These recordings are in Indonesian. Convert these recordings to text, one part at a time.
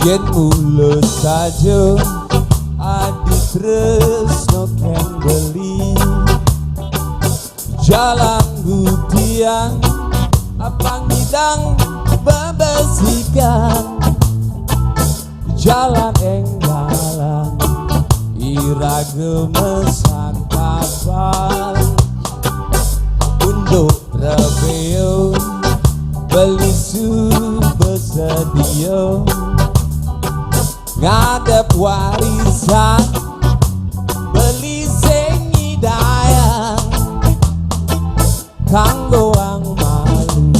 Yen mulus saja adi tresno ken beli jalan gutian apa ngidang babasikan jalan enggalan irage mesan kapal untuk rebeo beli su bersedia ngadep warisan beli sengi dayang kanggo wang malu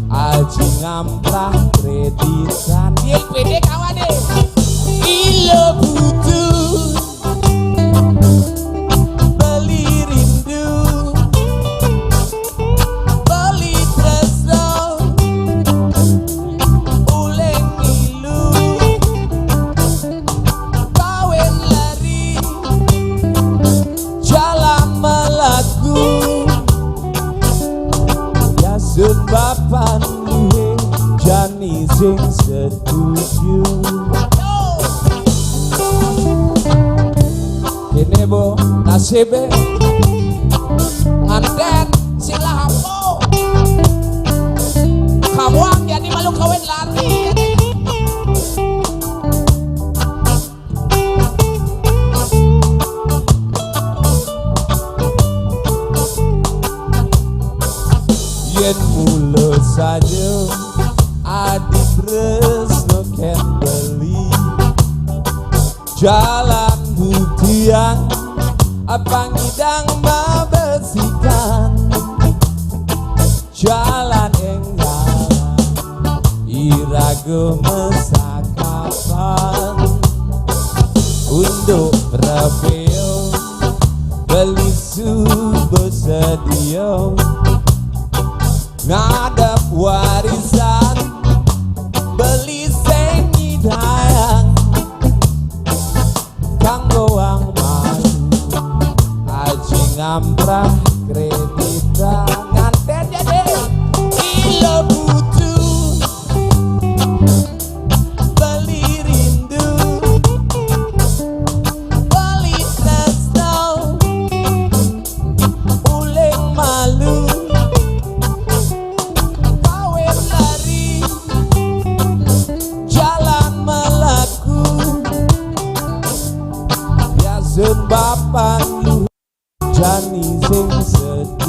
aji ngamprah kreditan ye pede kawane ilo butuh beli rindu beli tresno uleng ilu kawin lari jalan melaku yasun bapan duwe jani sing setuju kene bo nasibe nganten sila hampo kamuang jadi malu kawin lari yen mulus saja adi tresno ken beli jalan butian apa ngidang babesikan jalan enggalan irage mesakapan untuk rebeo beli su bersedia ngadep warisan beli sengi dayang kanggo wang malu aji ngamprah kreditan nganten jadi ilo butuh beli rindu beli tresno uleng malu bapan lu jani sing sedih